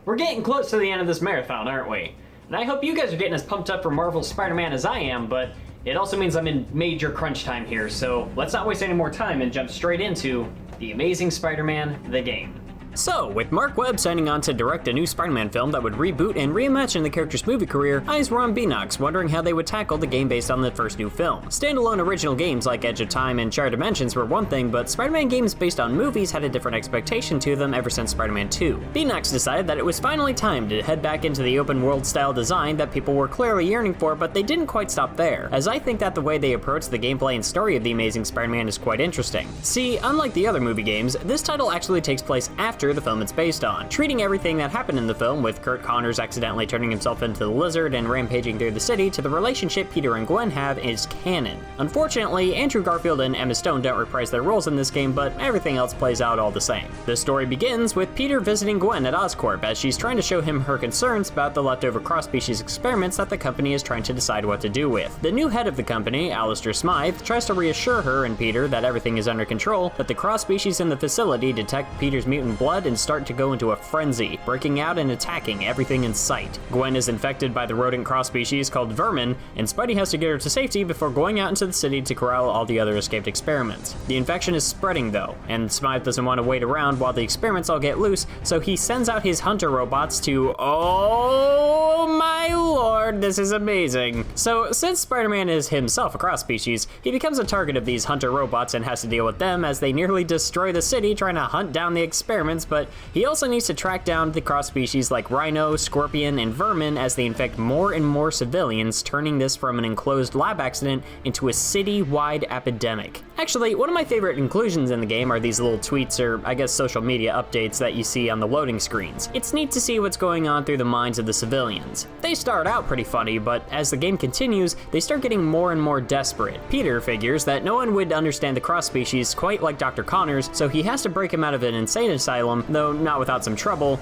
we're getting close to the end of this marathon, aren't we? And I hope you guys are getting as pumped up for Marvel's Spider-Man as I am, but it also means I'm in major crunch time here, so let's not waste any more time and jump straight into The Amazing Spider-Man, the game. So, with Mark Webb signing on to direct a new Spider-Man film that would reboot and reimagine the character's movie career, eyes were on Beenox, wondering how they would tackle the game based on the first new film. Standalone original games like Edge of Time and Shattered Dimensions were one thing, but Spider-Man games based on movies had a different expectation to them ever since Spider-Man 2. Beenox decided that it was finally time to head back into the open world style design that people were clearly yearning for, but they didn't quite stop there, as I think that the way they approach the gameplay and story of The Amazing Spider-Man is quite interesting. See, unlike the other movie games, this title actually takes place after the film it's based on, treating everything that happened in the film, with Curt Connors accidentally turning himself into the Lizard and rampaging through the city, to the relationship Peter and Gwen have, is canon. Unfortunately, Andrew Garfield and Emma Stone don't reprise their roles in this game, but everything else plays out all the same. The story begins with Peter visiting Gwen at Oscorp as she's trying to show him her concerns about the leftover cross-species experiments that the company is trying to decide what to do with. The new head of the company, Alistair Smythe, tries to reassure her and Peter that everything is under control, but the cross-species in the facility detect Peter's mutant blood and start to go into a frenzy, breaking out and attacking everything in sight. Gwen is infected by the rodent cross-species called vermin, and Spidey has to get her to safety before going out into the city to corral all the other escaped experiments. The infection is spreading though, and Smythe doesn't want to wait around while the experiments all get loose, so he sends out his hunter robots to— oh my lord, this is amazing. So since Spider-Man is himself a cross-species, he becomes a target of these hunter robots and has to deal with them as they nearly destroy the city trying to hunt down the experiments, but he also needs to track down the cross-species like Rhino, Scorpion, and Vermin as they infect more and more civilians, turning this from an enclosed lab accident into a city-wide epidemic. Actually, one of my favorite inclusions in the game are these little tweets, or I guess social media updates, that you see on the loading screens. It's neat to see what's going on through the minds of the civilians. They start out pretty funny, but as the game continues, they start getting more and more desperate. Peter figures that no one would understand the cross-species quite like Dr. Connors, so he has to break him out of an insane asylum, though not without some trouble.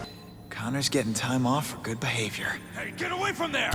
Connor's getting time off for good behavior. Hey, get away from there!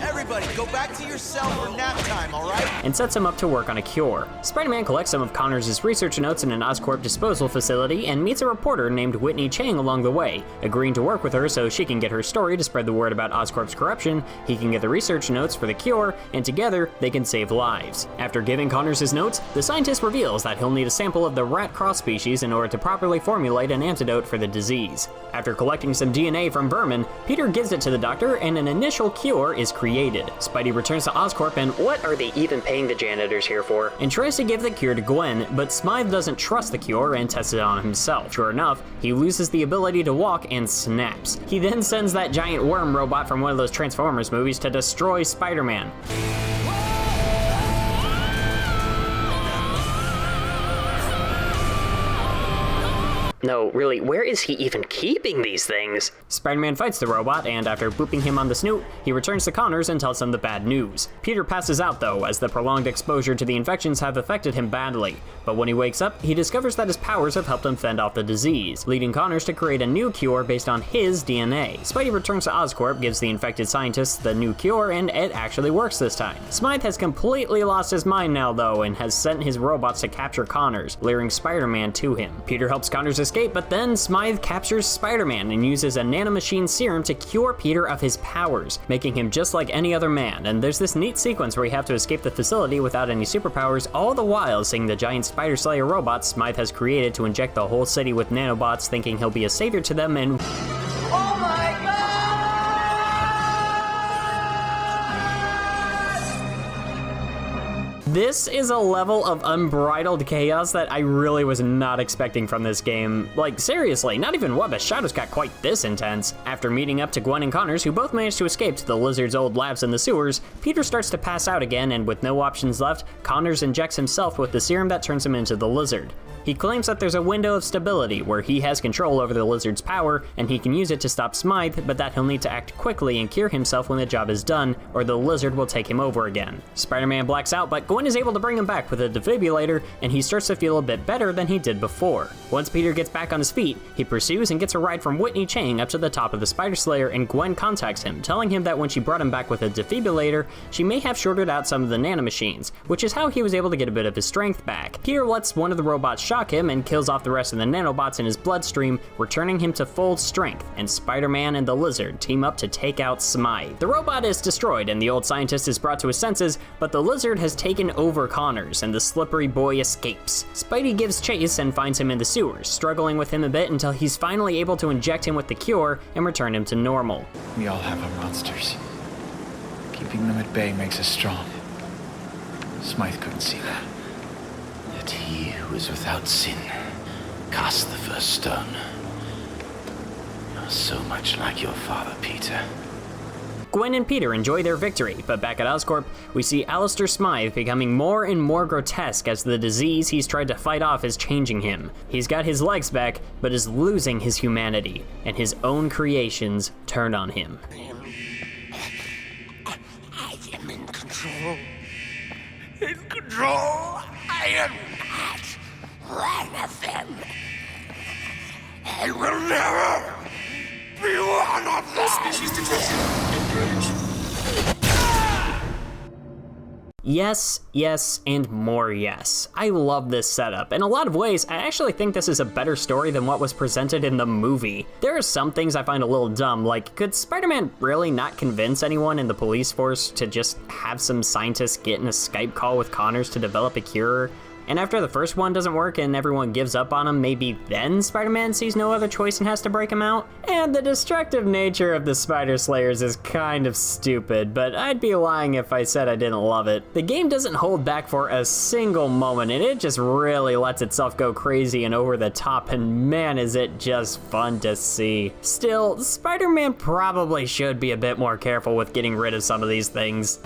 Everybody, go back to your cell for nap time, all right? And sets him up to work on a cure. Spider-Man collects some of Connors' research notes in an Oscorp disposal facility and meets a reporter named Whitney Chang along the way, agreeing to work with her so she can get her story to spread the word about Oscorp's corruption, he can get the research notes for the cure, and together they can save lives. After giving Connors his notes, the scientist reveals that he'll need a sample of the rat cross species in order to properly formulate an antidote for the disease. After collecting some DNA from Vermin, Peter gives it to the doctor and an initial cure is created. Spidey returns to Oscorp and— what are they even paying the janitors here for? And tries to give the cure to Gwen, but Smythe doesn't trust the cure and tests it on himself. Sure enough, he loses the ability to walk and snaps. He then sends that giant worm robot from one of those Transformers movies to destroy Spider-Man. No, really, where is he even keeping these things? Spider-Man fights the robot, and after booping him on the snoot, he returns to Connors and tells him the bad news. Peter passes out though, as the prolonged exposure to the infections have affected him badly. But when he wakes up, he discovers that his powers have helped him fend off the disease, leading Connors to create a new cure based on his DNA. Spidey returns to Oscorp, gives the infected scientists the new cure, and it actually works this time. Smythe has completely lost his mind now though, and has sent his robots to capture Connors, luring Spider-Man to him. Peter helps Connors escape, but then Smythe captures Spider-Man and uses a nanomachine serum to cure Peter of his powers, making him just like any other man. And there's this neat sequence where you have to escape the facility without any superpowers, all the while seeing the giant Spider Slayer robots Smythe has created to inject the whole city with nanobots, thinking he'll be a savior to them, and— oh my god! This is a level of unbridled chaos that I really was not expecting from this game. Like, seriously, not even Web of Shadows got quite this intense. After meeting up to Gwen and Connors, who both managed to escape to the Lizard's old labs in the sewers, Peter starts to pass out again, and with no options left, Connors injects himself with the serum that turns him into the Lizard. He claims that there's a window of stability where he has control over the Lizard's power, and he can use it to stop Smythe, but that he'll need to act quickly and cure himself when the job is done, or the Lizard will take him over again. Spider-Man blacks out, but Gwen Gwen is able to bring him back with a defibrillator, and he starts to feel a bit better than he did before. Once Peter gets back on his feet, he pursues and gets a ride from Whitney Chang up to the top of the Spider Slayer, and Gwen contacts him, telling him that when she brought him back with a defibrillator, she may have shorted out some of the nanomachines, which is how he was able to get a bit of his strength back. Peter lets one of the robots shock him and kills off the rest of the nanobots in his bloodstream, returning him to full strength, and Spider-Man and the Lizard team up to take out Smythe. The robot is destroyed and the old scientist is brought to his senses, but the Lizard has taken over Connors and the slippery boy escapes. Spidey gives chase and finds him in the sewers, struggling with him a bit until he's finally able to inject him with the cure and return him to normal. We all have our monsters. Keeping them at bay makes us strong. Smythe couldn't see that. That he who is without sin cast the first stone. You're so much like your father, Peter. Gwen and Peter enjoy their victory, but back at Oscorp, we see Alistair Smythe becoming more and more grotesque as the disease he's tried to fight off is changing him. He's got his legs back, but is losing his humanity, and his own creations turn on him. I am in control. In control. I am not one of them. I will never be one of them. Species detection. Yes, yes, and more yes. I love this setup. In a lot of ways, I actually think this is a better story than what was presented in the movie. There are some things I find a little dumb, like could Spider-Man really not convince anyone in the police force to just have some scientists get in a Skype call with Connors to develop a cure? And after the first one doesn't work and everyone gives up on him, maybe then Spider-Man sees no other choice and has to break him out? And the destructive nature of the Spider Slayers is kind of stupid, but I'd be lying if I said I didn't love it. The game doesn't hold back for a single moment, and it just really lets itself go crazy and over the top, and man is it just fun to see. Still, Spider-Man probably should be a bit more careful with getting rid of some of these things.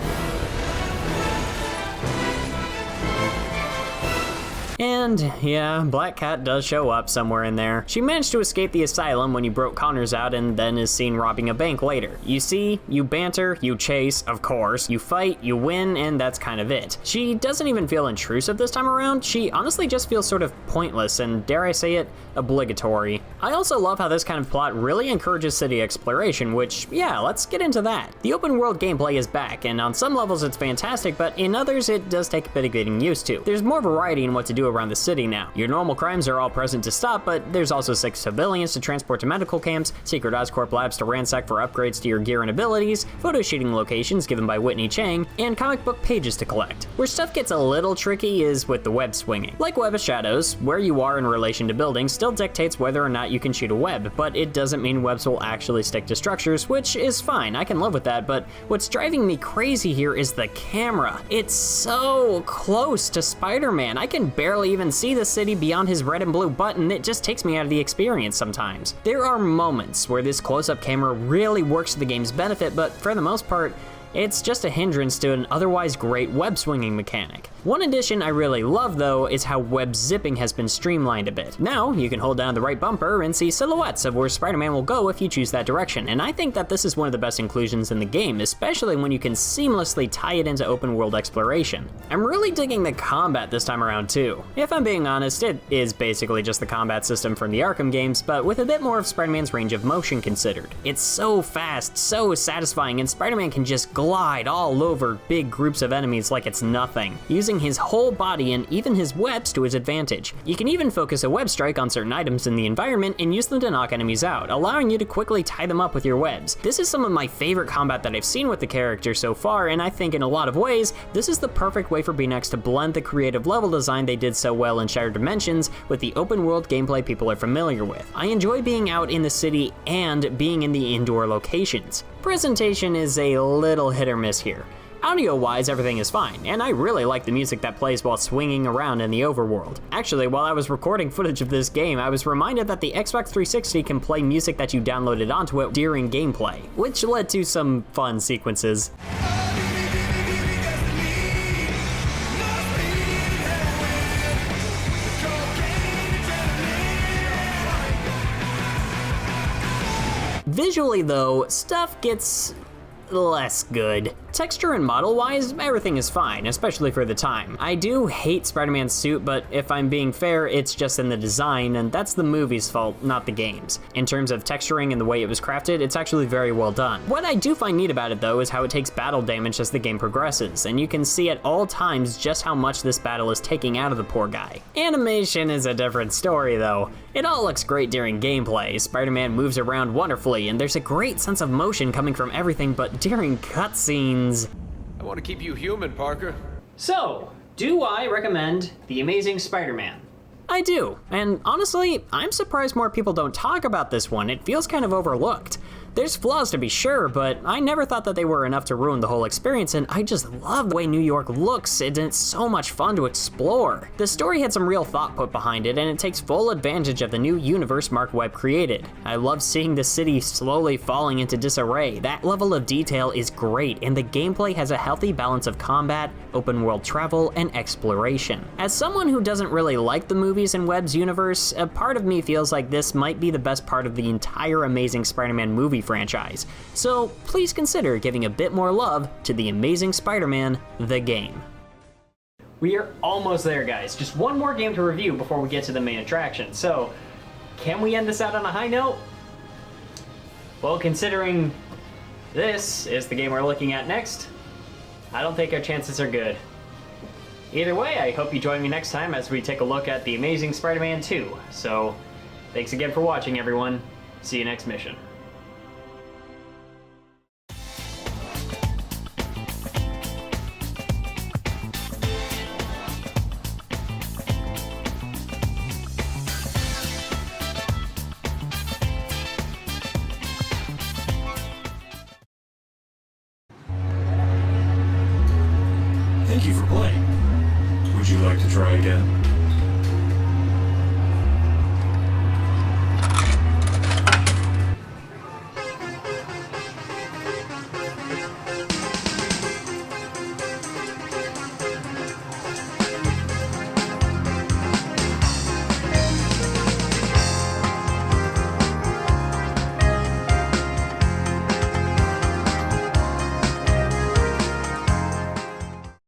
And yeah, Black Cat does show up somewhere in there. She managed to escape the asylum when you broke Connors out and then is seen robbing a bank later. You see, you banter, you chase, of course, you fight, you win, and that's kind of it. She doesn't even feel intrusive this time around. She honestly just feels sort of pointless and, dare I say it, obligatory. I also love how this kind of plot really encourages city exploration, which, yeah, let's get into that. The open world gameplay is back, and on some levels it's fantastic, but in others it does take a bit of getting used to. There's more variety in what to do around the city now. Your normal crimes are all present to stop, but there's also 6 civilians to transport to medical camps, secret Oscorp labs to ransack for upgrades to your gear and abilities, photo shooting locations given by Whitney Chang, and comic book pages to collect. Where stuff gets a little tricky is with the web swinging. Like Web of Shadows, where you are in relation to buildings still dictates whether or not you can shoot a web, but it doesn't mean webs will actually stick to structures, which is fine, I can live with that, but what's driving me crazy here is the camera. It's so close to Spider-Man. I can barely even see the city beyond his red and blue button. It just takes me out of the experience sometimes. There are moments where this close-up camera really works to the game's benefit, but for the most part, it's just a hindrance to an otherwise great web swinging mechanic. One addition I really love though is how web zipping has been streamlined a bit. Now you can hold down the right bumper and see silhouettes of where Spider-Man will go if you choose that direction, and I think that this is one of the best inclusions in the game, especially when you can seamlessly tie it into open world exploration. I'm really digging the combat this time around too. If I'm being honest, it is basically just the combat system from the Arkham games, but with a bit more of Spider-Man's range of motion considered. It's so fast, so satisfying, and Spider-Man can just glide all over big groups of enemies like it's nothing, using his whole body and even his webs to his advantage. You can even focus a web strike on certain items in the environment and use them to knock enemies out, allowing you to quickly tie them up with your webs. This is some of my favorite combat that I've seen with the character so far, and I think in a lot of ways, this is the perfect way for BNX to blend the creative level design they did so well in Shattered Dimensions with the open world gameplay people are familiar with. I enjoy being out in the city and being in the indoor locations. Presentation is a little hit or miss here. Audio-wise, everything is fine, and I really like the music that plays while swinging around in the overworld. Actually, while I was recording footage of this game, I was reminded that the Xbox 360 can play music that you downloaded onto it during gameplay, which led to some fun sequences. Visually though, stuff gets less good. Texture and model-wise, everything is fine, especially for the time. I do hate Spider-Man's suit, but if I'm being fair, it's just in the design, and that's the movie's fault, not the game's. In terms of texturing and the way it was crafted, it's actually very well done. What I do find neat about it though is how it takes battle damage as the game progresses, and you can see at all times just how much this battle is taking out of the poor guy. Animation is a different story though. It all looks great during gameplay, Spider-Man moves around wonderfully, and there's a great sense of motion coming from everything, but during cutscenes... I want to keep you human, Parker. So, do I recommend The Amazing Spider-Man? I do, and honestly, I'm surprised more people don't talk about this one. It feels kind of overlooked. There's flaws to be sure, but I never thought that they were enough to ruin the whole experience, and I just love the way New York looks, and it's so much fun to explore. The story had some real thought put behind it, and it takes full advantage of the new universe Mark Webb created. I love seeing the city slowly falling into disarray. That level of detail is great, and the gameplay has a healthy balance of combat, open world travel, and exploration. As someone who doesn't really like the movies in Webb's universe, a part of me feels like this might be the best part of the entire Amazing Spider-Man movie franchise, so please consider giving a bit more love to The Amazing Spider-Man, the game. We are almost there, guys. Just one more game to review before we get to the main attraction, so can we end this out on a high note? Well, considering this is the game we're looking at next, I don't think our chances are good. Either way, I hope you join me next time as we take a look at The Amazing Spider-Man 2. So, thanks again for watching, everyone. See you next mission. Thank you for playing. Would you like to try again?